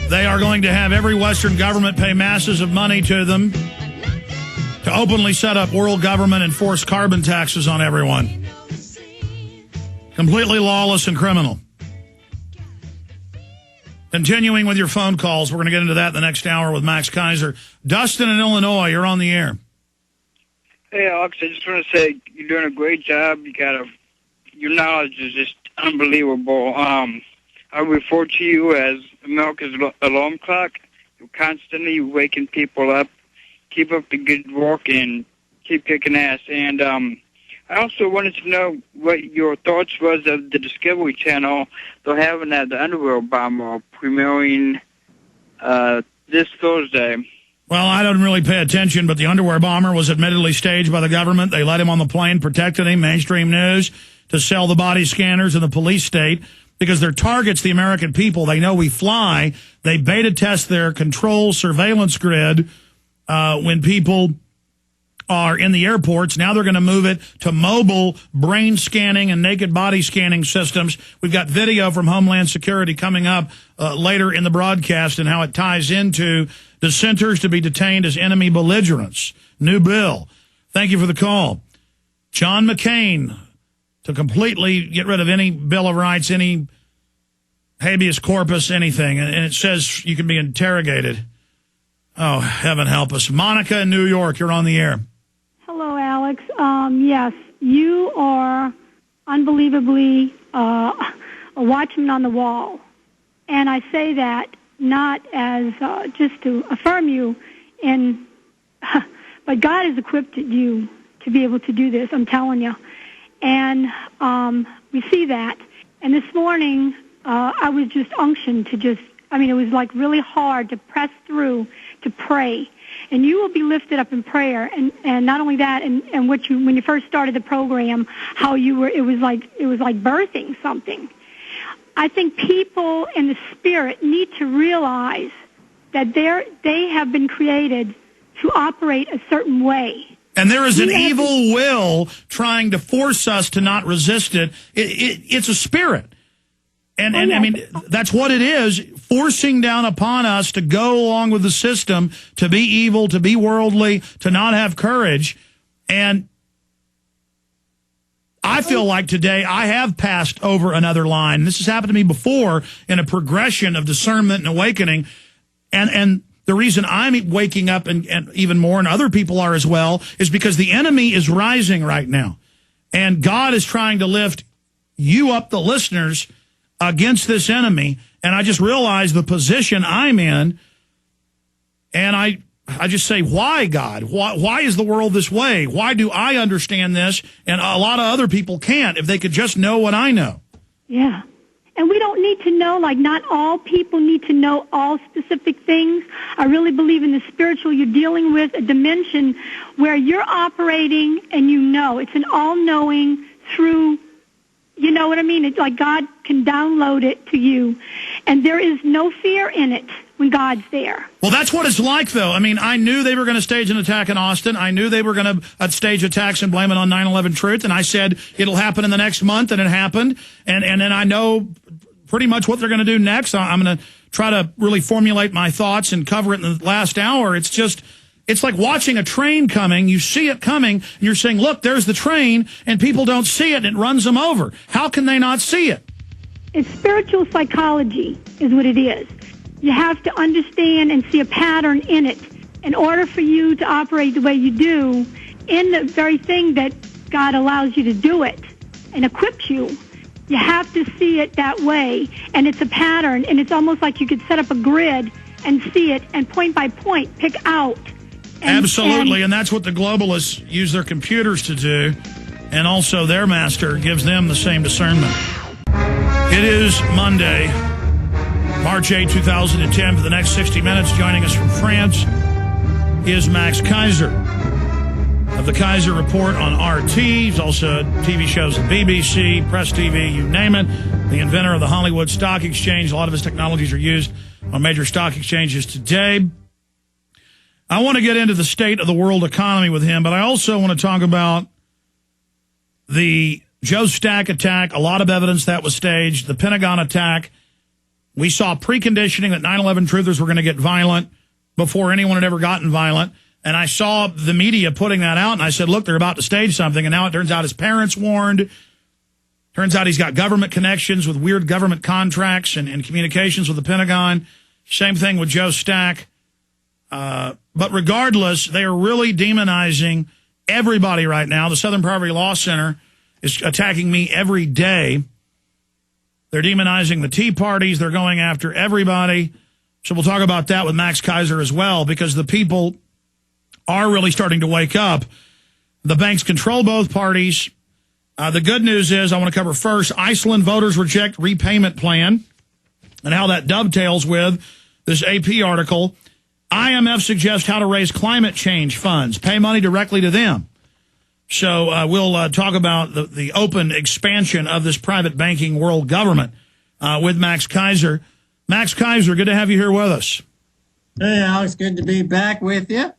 They are going to have every Western government pay masses of money to them to openly set up world government and force carbon taxes on everyone. Completely lawless and criminal. Continuing with your phone calls, we're going to get into that in the next hour with Max Keiser. Dustin in Illinois, you're on the air. Hey, Alex, I just want to say you're doing a great job. Your knowledge is just unbelievable. I refer to you as America's alarm clock. You're constantly waking people up. Keep up the good work and keep kicking ass. And I also wanted to know what your thoughts was of the Discovery Channel. They're having the underwear bomber premiering this Thursday. Well, I don't really pay attention, but the underwear bomber was admittedly staged by the government. They let him on the plane, protected him, mainstream news, to sell the body scanners in the police state because their target's the American people. They know we fly. They beta test their control surveillance grid when people are in the airports. Now they're going to move it to mobile brain scanning and naked body scanning systems. We've got video from Homeland Security coming up later in the broadcast and how it ties into dissenters to be detained as enemy belligerents. New bill. Thank you for the call. John McCain to completely get rid of any Bill of Rights, any habeas corpus, anything. And it says you can be interrogated. Oh, heaven help us. Monica in New York, you're on the air. Hello, Alex. Yes, you are unbelievably a watchman on the wall. And I say that not as just to affirm you, but God has equipped you to be able to do this, I'm telling you. And we see that. And this morning, I was just unctioned to it was like really hard to press through to pray. And you will be lifted up in prayer. And not only that, and when you first started the program, how it was like birthing something. I think people in the spirit need to realize that they have been created to operate a certain way. And there is an evil will trying to force us to not resist it. It's a spirit. And I mean, that's what it is, forcing down upon us to go along with the system, to be evil, to be worldly, to not have courage. And I feel like today I have passed over another line. This has happened to me before in a progression of discernment and awakening. And the reason I'm waking up and even more, and other people are as well, is because the enemy is rising right now. And God is trying to lift you up, the listeners, against this enemy. And I just realized the position I'm in. And I just say, why, God? Why is the world this way? Why do I understand this and a lot of other people can't, if they could just know what I know? Yeah. And we don't need to know, not all people need to know all specific things. I really believe in the spiritual. You're dealing with a dimension where you're operating and it's an all-knowing through, you know what I mean? It's like God can download it to you. And there is no fear in it when God's there. Well, that's what it's like, though. I mean, I knew they were going to stage an attack in Austin. I knew they were going to stage attacks and blame it on 9/11 Truth. And I said it'll happen in the next month, and it happened. And then I know pretty much what they're going to do next. I'm going to try to really formulate my thoughts and cover it in the last hour. It's like watching a train coming. You see it coming, and you're saying, look, there's the train, and people don't see it, and it runs them over. How can they not see it? It's spiritual psychology is what it is. You have to understand and see a pattern in it in order for you to operate the way you do in the very thing that God allows you to do it and equips you. You have to see it that way, and it's a pattern, and it's almost like you could set up a grid and see it and point by point pick out. Absolutely, and that's what the globalists use their computers to do, and also their master gives them the same discernment. It is Monday, March 8, 2010. For the next 60 minutes, joining us from France is Max Keiser of the Keiser Report on RT. He's also TV shows at BBC, Press TV, you name it. The inventor of the Hollywood Stock Exchange. A lot of his technologies are used on major stock exchanges today. I want to get into the state of the world economy with him, but I also want to talk about the Joe Stack attack, a lot of evidence that was staged, the Pentagon attack, We saw preconditioning that 9/11 truthers were going to get violent before anyone had ever gotten violent. And I saw the media putting that out, and I said, look, they're about to stage something. And now it turns out his parents warned. Turns out he's got government connections with weird government contracts and communications with the Pentagon. Same thing with Joe Stack. But regardless, they are really demonizing everybody right now. The Southern Poverty Law Center is attacking me every day. They're demonizing the Tea Parties. They're going after everybody. So we'll talk about that with Max Keiser as well, because the people are really starting to wake up. The banks control both parties. The good news is, I want to cover first, Iceland voters reject repayment plan and how that dovetails with this AP article. IMF suggests how to raise climate change funds, pay money directly to them. So we'll talk about the open expansion of this private banking world government with Max Keiser. Max Keiser, good to have you here with us. Hey, Alex, good to be back with you.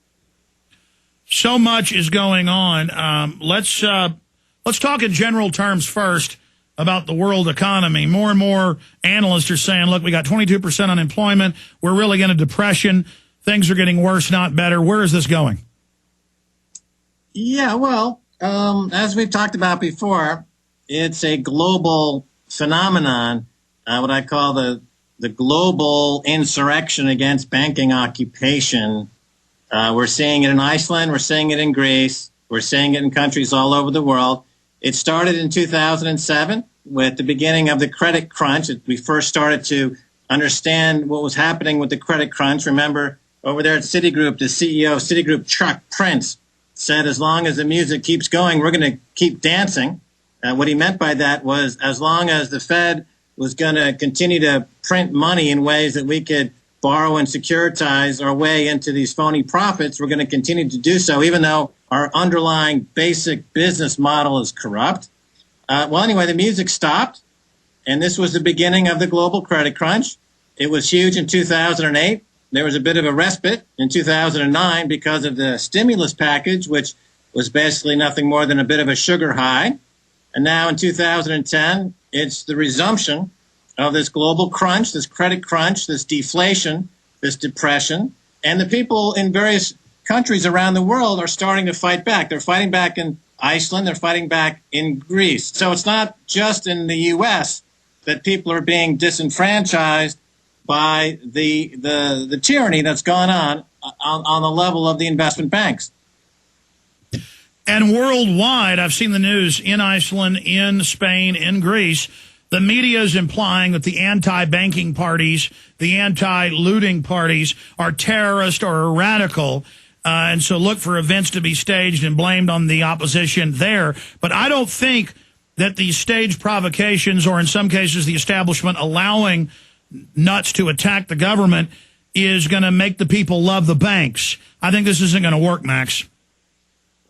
So much is going on. Let's talk in general terms first about the world economy. More and more analysts are saying, look, we got 22% unemployment. We're really in a depression. Things are getting worse, not better. Where is this going? Yeah, well, as we've talked about before, it's a global phenomenon, what I call the global insurrection against banking occupation. We're seeing it in Iceland. We're seeing it in Greece. We're seeing it in countries all over the world. It started in 2007 with the beginning of the credit crunch. We first started to understand what was happening with the credit crunch. Remember, over there at Citigroup, the CEO of Citigroup, Chuck Prince, said as long as the music keeps going, we're going to keep dancing. What he meant by that was as long as the Fed was going to continue to print money in ways that we could borrow and securitize our way into these phony profits, we're going to continue to do so, even though our underlying basic business model is corrupt. Well, anyway, the music stopped, and this was the beginning of the global credit crunch. It was huge in 2008. There was a bit of a respite in 2009 because of the stimulus package, which was basically nothing more than a bit of a sugar high. And now in 2010, it's the resumption of this global crunch, this credit crunch, this deflation, this depression. And the people in various countries around the world are starting to fight back. They're fighting back in Iceland. They're fighting back in Greece. So it's not just in the U.S. that people are being disenfranchised by the tyranny that's gone on the level of the investment banks. And worldwide, I've seen the news in Iceland, in Spain, in Greece. The media is implying that the anti-banking parties, the anti-looting parties are terrorist or radical. And so look for events to be staged and blamed on the opposition there. But I don't think that these staged provocations, or in some cases the establishment allowing nuts to attack the government, is going to make the people love the banks. I think this isn't going to work, Max.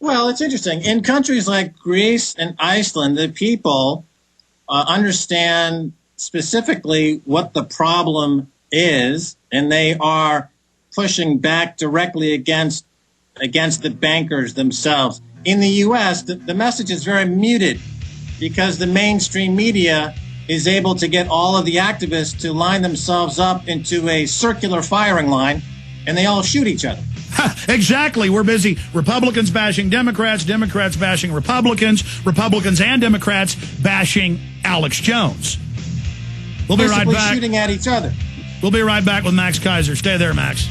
Well, it's interesting. In countries like Greece and Iceland, the people understand specifically what the problem is, and they are pushing back directly against the bankers themselves. In the U.S., the message is very muted because the mainstream media is able to get all of the activists to line themselves up into a circular firing line, and they all shoot each other. Exactly. We're busy Republicans bashing Democrats, Democrats bashing Republicans, Republicans and Democrats bashing Alex Jones. We'll be right back. Shooting at each other. We'll be right back with Max Keiser. Stay there, Max.